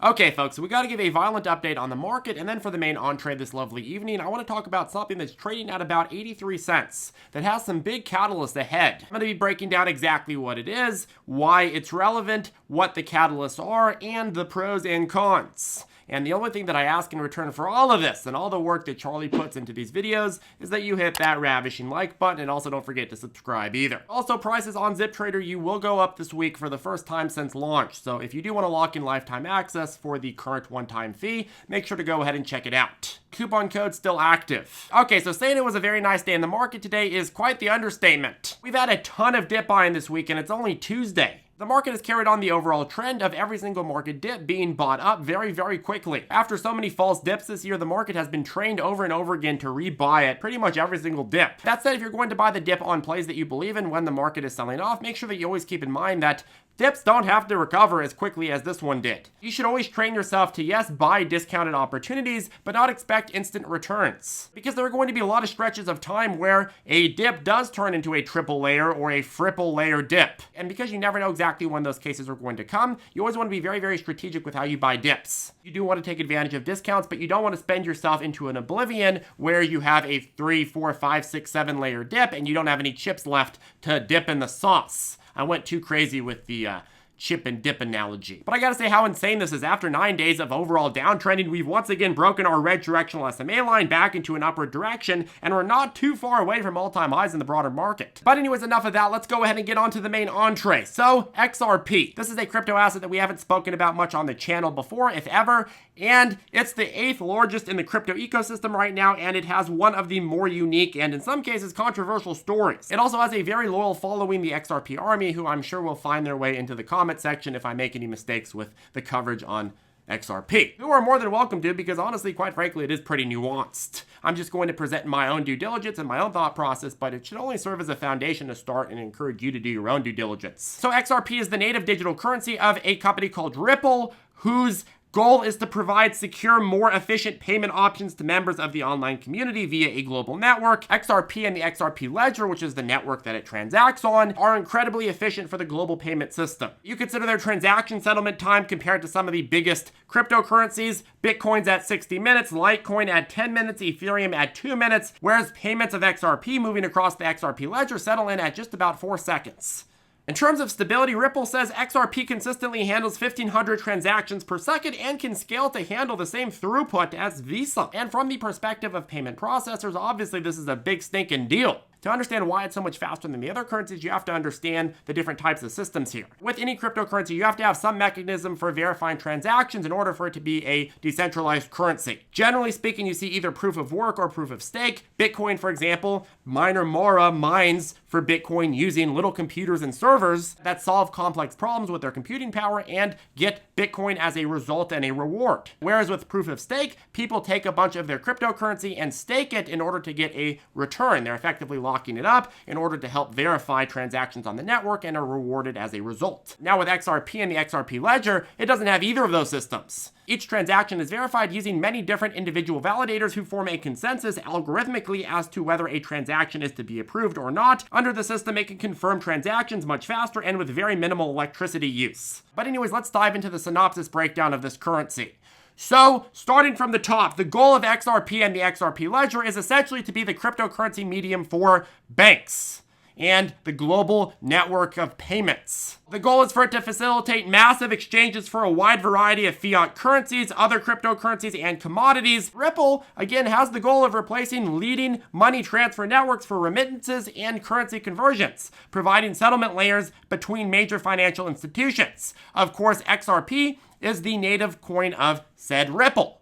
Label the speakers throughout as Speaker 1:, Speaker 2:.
Speaker 1: Okay, folks, so we got to give a violent update on the market, and then for the main entree this lovely evening, I want to talk about something that's trading at about 83 cents that has some big catalysts ahead. I'm going to be breaking down exactly what it is, why it's relevant, what the catalysts are, and the pros and cons. And the only thing that I ask in return for all of this and all the work that Charlie puts into these videos is that you hit that ravishing like button, and also don't forget to subscribe either. Also, prices on ZipTrader will go up this week for the first time since launch. So if you do want to lock in lifetime access for the current one-time fee, make sure to go ahead and check it out. Coupon code still active. Okay, so saying it was a very nice day in the market today is quite the understatement. We've had a ton of dip buying this week, and it's only Tuesday. The market has carried on the overall trend of every single market dip being bought up very, very quickly. After so many false dips this year, the market has been trained over and over again to rebuy it pretty much every single dip. That said, if you're going to buy the dip on plays that you believe in when the market is selling off, make sure that you always keep in mind that dips don't have to recover as quickly as this one did. You should always train yourself to, yes, buy discounted opportunities, but not expect instant returns. Because there are going to be a lot of stretches of time where a dip does turn into a triple layer or a fripple layer dip. And because you never know exactly when those cases are going to come, you always want to be very, very strategic with how you buy dips. You do want to take advantage of discounts, but you don't want to spend yourself into an oblivion where you have a 3, 4, 5, 6, 7 layer dip and you don't have any chips left to dip in the sauce. I went too crazy with the chip and dip analogy. But I gotta say how insane this is. After 9 days of overall downtrending, we've once again broken our red directional SMA line back into an upward direction, and we're not too far away from all-time highs in the broader market. But anyways, enough of that. Let's go ahead and get on to the main entree. So, XRP. This is a crypto asset that we haven't spoken about much on the channel before, if ever, and it's the 8th largest in the crypto ecosystem right now, and it has one of the more unique and in some cases controversial stories. It also has a very loyal following, the XRP army, who I'm sure will find their way into the comment section if I make any mistakes with the coverage on XRP, who are more than welcome to, because honestly, quite frankly, it is pretty nuanced. I'm just going to present my own due diligence and my own thought process, but it should only serve as a foundation to start and encourage you to do your own due diligence. So XRP is the native digital currency of a company called Ripple, whose goal is to provide secure, more efficient payment options to members of the online community via a global network. XRP and the XRP ledger, which is the network that it transacts on, are incredibly efficient for the global payment system. You consider their transaction settlement time compared to some of the biggest cryptocurrencies. Bitcoin's at 60 minutes, Litecoin at 10 minutes, Ethereum at 2 minutes, whereas payments of XRP moving across the XRP ledger settle in at just about 4 seconds. In terms of stability, Ripple says XRP consistently handles 1,500 transactions per second and can scale to handle the same throughput as Visa. And from the perspective of payment processors, obviously this is a big stinking deal. To understand why it's so much faster than the other currencies, you have to understand the different types of systems here. With any cryptocurrency, you have to have some mechanism for verifying transactions in order for it to be a decentralized currency. Generally speaking, you see either proof of work or proof of stake. Bitcoin, for example, miner Mara mines for Bitcoin using little computers and servers that solve complex problems with their computing power and get Bitcoin as a result and a reward. Whereas with proof of stake, people take a bunch of their cryptocurrency and stake it in order to get a return. They're effectively locking it up in order to help verify transactions on the network and are rewarded as a result. Now with XRP and the XRP ledger, it doesn't have either of those systems. Each transaction is verified using many different individual validators who form a consensus algorithmically as to whether a transaction is to be approved or not. Under the system, it can confirm transactions much faster and with very minimal electricity use. But anyways, let's dive into the synopsis breakdown of this currency. So, starting from the top, the goal of XRP and the XRP ledger is essentially to be the cryptocurrency medium for banks and the global network of payments. The goal is for it to facilitate massive exchanges for a wide variety of fiat currencies, other cryptocurrencies, and commodities. Ripple, again, has the goal of replacing leading money transfer networks for remittances and currency conversions, providing settlement layers between major financial institutions. Of course, XRP is the native coin of said Ripple.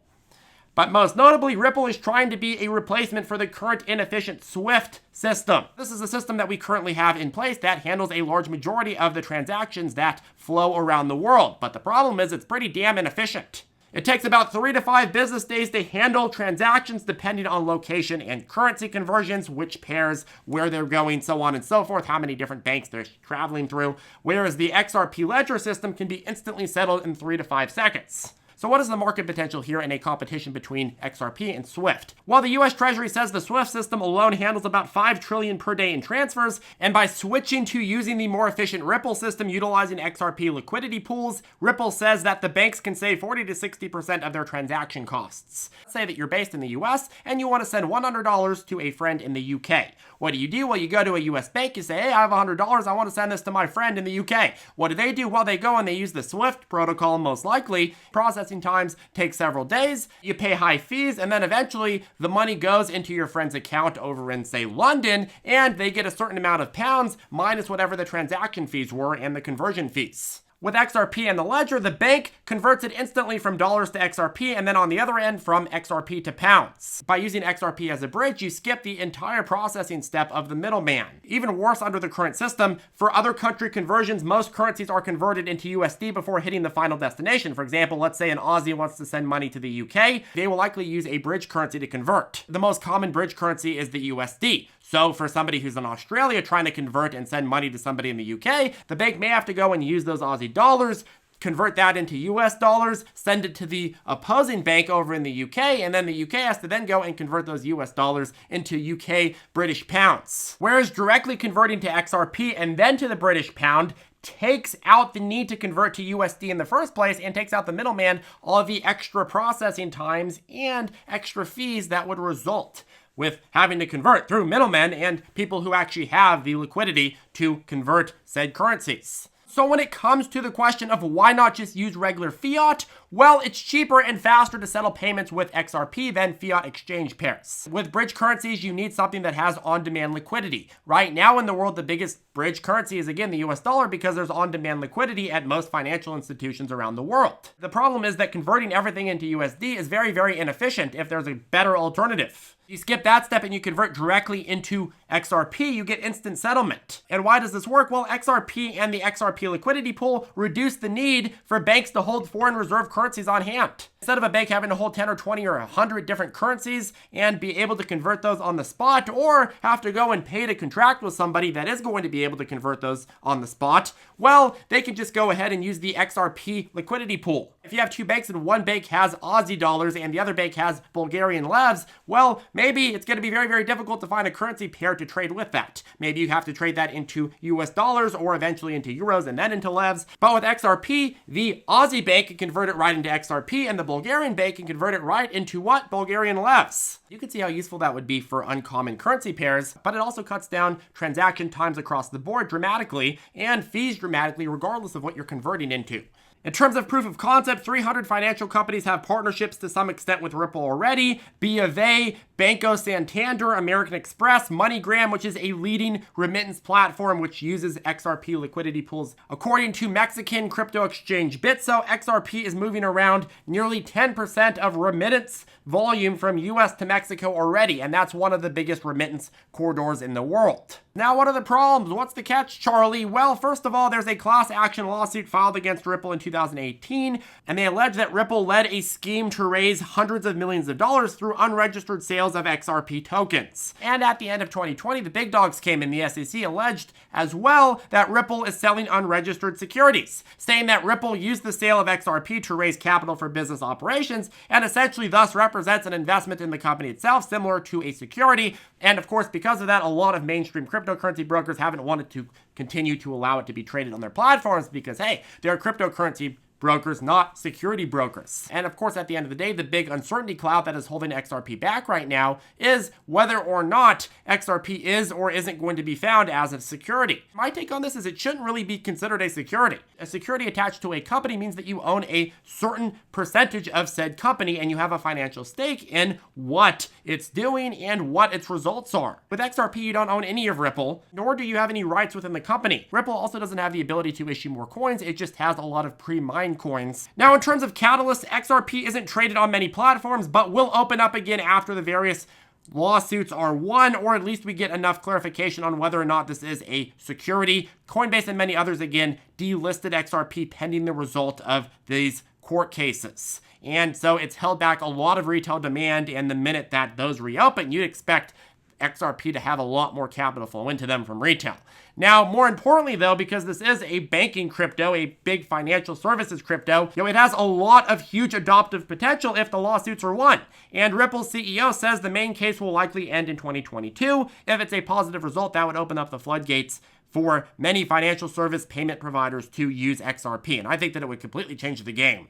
Speaker 1: But most notably, Ripple is trying to be a replacement for the current inefficient SWIFT system. This is a system that we currently have in place that handles a large majority of the transactions that flow around the world. But the problem is it's pretty damn inefficient. It takes about 3 to 5 business days to handle transactions depending on location and currency conversions, which pairs, where they're going, so on and so forth, how many different banks they're traveling through, whereas the XRP ledger system can be instantly settled in 3 to 5 seconds. So what is the market potential here in a competition between XRP and SWIFT? Well, the US Treasury says the SWIFT system alone handles about 5 trillion per day in transfers, and by switching to using the more efficient Ripple system utilizing XRP liquidity pools, Ripple says that the banks can save 40 to 60% of their transaction costs. Let's say that you're based in the US and you want to send $100 to a friend in the UK. What do? Well, you go to a US bank, you say, hey, I have $100, I want to send this to my friend in the UK. What do? Well, they go and they use the SWIFT protocol, most likely. Processing times take several days, you pay high fees, and then eventually the money goes into your friend's account over in, say, London, and they get a certain amount of pounds minus whatever the transaction fees were and the conversion fees. With XRP and the ledger, the bank converts it instantly from dollars to XRP, and then on the other end from XRP to pounds. By using XRP as a bridge, you skip the entire processing step of the middleman. Even worse under the current system, for other country conversions, most currencies are converted into USD before hitting the final destination. For example, let's say an Aussie wants to send money to the UK, they will likely use a bridge currency to convert. The most common bridge currency is the USD. So for somebody who's in Australia trying to convert and send money to somebody in the UK, the bank may have to go and use those Aussie dollars, convert that into US dollars, send it to the opposing bank over in the UK, and then the UK has to then go and convert those US dollars into UK British pounds. Whereas directly converting to XRP and then to the British pound takes out the need to convert to USD in the first place and takes out the middleman, all of the extra processing times and extra fees that would result with having to convert through middlemen and people who actually have the liquidity to convert said currencies. So when it comes to the question of why not just use regular fiat, well, it's cheaper and faster to settle payments with XRP than fiat exchange pairs. With bridge currencies, you need something that has on-demand liquidity. Right now in the world, the biggest bridge currency is again the US dollar because there's on-demand liquidity at most financial institutions around the world. The problem is that converting everything into USD is very, very inefficient if there's a better alternative. You skip that step and you convert directly into XRP, you get instant settlement. And why does this work? Well, XRP and the XRP liquidity pool reduce the need for banks to hold foreign reserve currencies on hand. Instead of a bank having to hold 10 or 20 or 100 different currencies and be able to convert those on the spot, or have to go and pay to contract with somebody that is going to be able to convert those on the spot, well, they can just go ahead and use the XRP liquidity pool. If you have two banks and one bank has Aussie dollars and the other bank has Bulgarian levs, well, maybe it's going to be very, very difficult to find a currency pair to trade with that. Maybe you have to trade that into US dollars or eventually into euros and then into levs. But with XRP, the Aussie bank can convert it right into XRP and the Bulgarian bank can convert it right into what? Bulgarian levs. You can see how useful that would be for uncommon currency pairs, but it also cuts down transaction times across the board dramatically and fees dramatically regardless of what you're converting into. In terms of proof of concept, 300 financial companies have partnerships to some extent with Ripple already. B of A, Banco Santander, American Express, MoneyGram, which is a leading remittance platform which uses XRP liquidity pools. According to Mexican crypto exchange Bitso, XRP is moving around nearly 10% of remittance volume from US to Mexico already, and that's one of the biggest remittance corridors in the world. Now, what are the problems? What's the catch, Charlie? Well, first of all, there's a class action lawsuit filed against Ripple in 2018, and they allege that Ripple led a scheme to raise hundreds of millions of dollars through unregistered sales of XRP tokens. And at the end of 2020, the big dogs came in. The SEC alleged as well that Ripple is selling unregistered securities, saying that Ripple used the sale of XRP to raise capital for business operations and essentially thus represents an investment in the company itself, similar to a security. And of course, because of that, a lot of mainstream cryptocurrency brokers haven't wanted to continue to allow it to be traded on their platforms because, hey, they're cryptocurrency brokers, not security brokers. And of course, at the end of the day, the big uncertainty cloud that is holding XRP back right now is whether or not XRP is or isn't going to be found as a security. My take on this is it shouldn't really be considered a security. A security attached to a company means that you own a certain percentage of said company and you have a financial stake in what it's doing and what its results are. With XRP, you don't own any of Ripple, nor do you have any rights within the company. Ripple also doesn't have the ability to issue more coins. It just has a lot of pre-mined coins. Now, in terms of catalysts, XRP isn't traded on many platforms, but will open up again after the various lawsuits are won, or at least we get enough clarification on whether or not this is a security. Coinbase and many others, again, delisted XRP pending the result of these court cases. And so it's held back a lot of retail demand, and the minute that those reopen, you'd expect XRP to have a lot more capital flow into them from retail. Now, more importantly though, because this is a banking crypto, a big financial services crypto, it has a lot of huge adoptive potential if the lawsuits are won. And Ripple's CEO says the main case will likely end in 2022. If it's a positive result, that would open up the floodgates for many financial service payment providers to use XRP. And I think that it would completely change the game.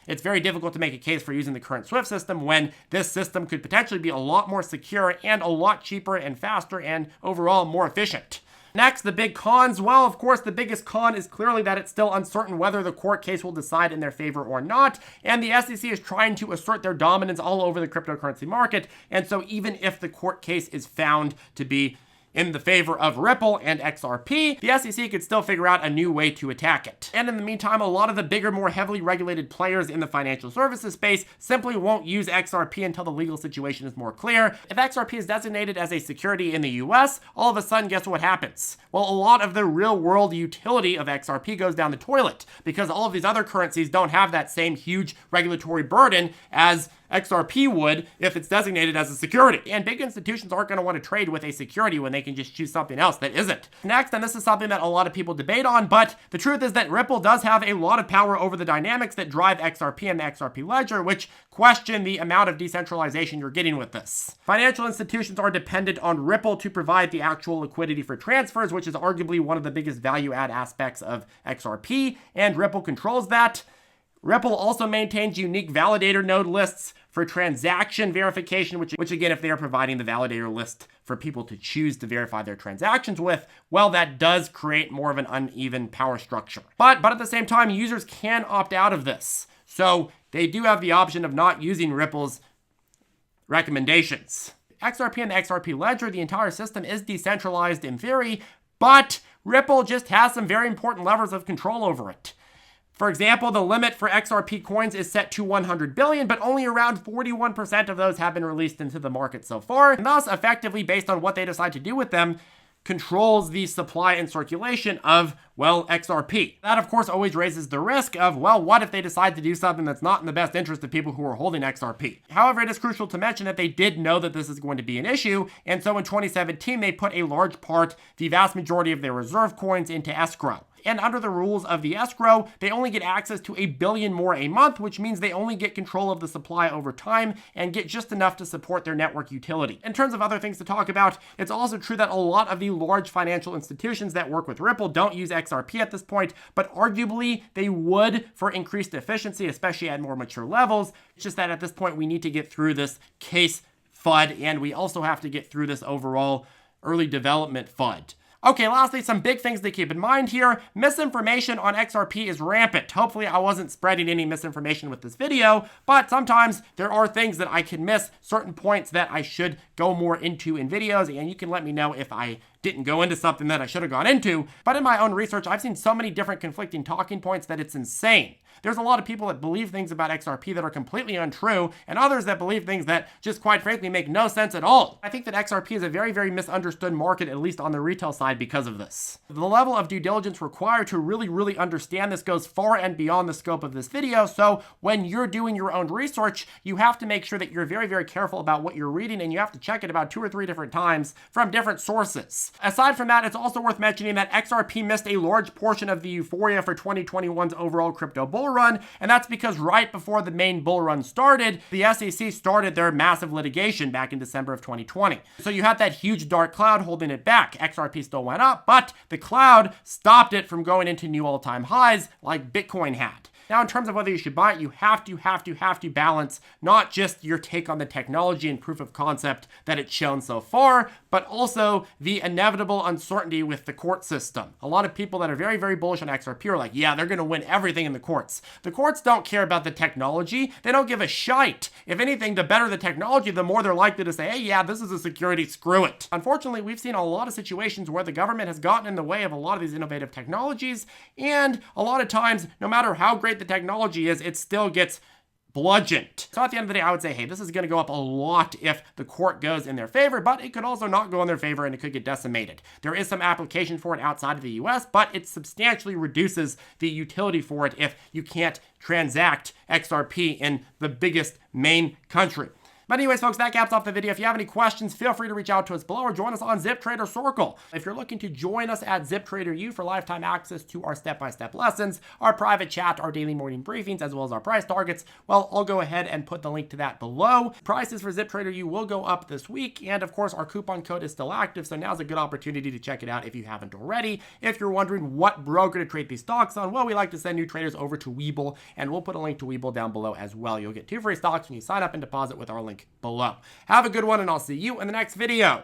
Speaker 1: It's very difficult to make a case for using the current SWIFT system when this system could potentially be a lot more secure and a lot cheaper and faster and overall more efficient. Next, the big cons. Well, of course, the biggest con is clearly that it's still uncertain whether the court case will decide in their favor or not. And the SEC is trying to assert their dominance all over the cryptocurrency market. And so even if the court case is found to be in the favor of Ripple and XRP, the SEC could still figure out a new way to attack it. And in the meantime, a lot of the bigger, more heavily regulated players in the financial services space simply won't use XRP until the legal situation is more clear. If XRP is designated as a security in the US, all of a sudden, guess what happens? Well, a lot of the real-world utility of XRP goes down the toilet because all of these other currencies don't have that same huge regulatory burden as XRP would if it's designated as a security. And big institutions aren't going to want to trade with a security when they can just choose something else that isn't. Next, and this is something that a lot of people debate on, but the truth is that Ripple does have a lot of power over the dynamics that drive XRP and the XRP ledger, which question the amount of decentralization you're getting with this. Financial institutions are dependent on Ripple to provide the actual liquidity for transfers, which is arguably one of the biggest value add aspects of XRP, and Ripple controls that. Ripple also maintains unique validator node lists for transaction verification, which again, if they are providing the validator list for people to choose to verify their transactions with, well, that does create more of an uneven power structure. But at the same time, users can opt out of this. So they do have the option of not using Ripple's recommendations. XRP and the XRP ledger, the entire system is decentralized in theory, but Ripple just has some very important levers of control over it. For example, the limit for XRP coins is set to 100 billion, but only around 41% of those have been released into the market so far. And thus, effectively, based on what they decide to do with them, controls the supply and circulation of, well, XRP. That, of course, always raises the risk of, well, what if they decide to do something that's not in the best interest of people who are holding XRP? However, it is crucial to mention that they did know that this is going to be an issue, and so in 2017, they put a large part, the vast majority of their reserve coins into escrow. And under the rules of the escrow, they only get access to 1 billion more a month, which means they only get control of the supply over time and get just enough to support their network utility. In terms of other things to talk about, it's also true that a lot of the large financial institutions that work with Ripple don't use XRP at this point, but arguably they would for increased efficiency, especially at more mature levels. It's just that at this point, we need to get through this case FUD, and we also have to get through this overall early development FUD. Okay, lastly, some big things to keep in mind here. Misinformation on XRP is rampant. Hopefully I wasn't spreading any misinformation with this video, but sometimes there are things that I can miss, certain points that I should go more into in videos, and you can let me know if I didn't go into something that I should have gone into. But in my own research, I've seen so many different conflicting talking points that it's insane. There's a lot of people that believe things about XRP that are completely untrue, and others that believe things that just quite frankly make no sense at all. I think that XRP is a very, very misunderstood market, at least on the retail side, because of this. The level of due diligence required to really understand this goes far and beyond the scope of this video, so when you're doing your own research, you have to make sure that you're very, very careful about what you're reading, and you have to check it about 2 or 3 different times from different sources. Aside from that, it's also worth mentioning that XRP missed a large portion of the euphoria for 2021's overall crypto bull run, and that's because right before the main bull run started, the SEC started their massive litigation back in December of 2020. So you had that huge dark cloud holding it back. XRP still went up, but the cloud stopped it from going into new all-time highs like Bitcoin had. Now, in terms of whether you should buy it, you have to balance not just your take on the technology and proof of concept that it's shown so far, but also the inevitable uncertainty with the court system. A lot of people that are very, very bullish on XRP are like, yeah, they're going to win everything in the courts. The courts don't care about the technology. They don't give a shite. If anything, the better the technology, the more they're likely to say, hey, yeah, this is a security, screw it. Unfortunately, we've seen a lot of situations where the government has gotten in the way of a lot of these innovative technologies, and a lot of times, no matter how great the technology is, it still gets bludgeoned. So at the end of the day, I would say, hey, this is going to go up a lot if the court goes in their favor, but it could also not go in their favor and it could get decimated. There is some application for it outside of the US, but it substantially reduces the utility for it if you can't transact XRP in the biggest main country. But anyways, folks, that caps off the video. If you have any questions, feel free to reach out to us below or join us on ZipTrader Circle. If you're looking to join us at ZipTrader U for lifetime access to our step-by-step lessons, our private chat, our daily morning briefings, as well as our price targets, well, I'll go ahead and put the link to that below. Prices for ZipTrader U will go up this week, and of course, our coupon code is still active, so now's a good opportunity to check it out if you haven't already. If you're wondering what broker to trade these stocks on, well, we like to send new traders over to Webull, and we'll put a link to Webull down below as well. You'll get 2 free stocks when you sign up and deposit with our link below. Have a good one, and I'll see you in the next video.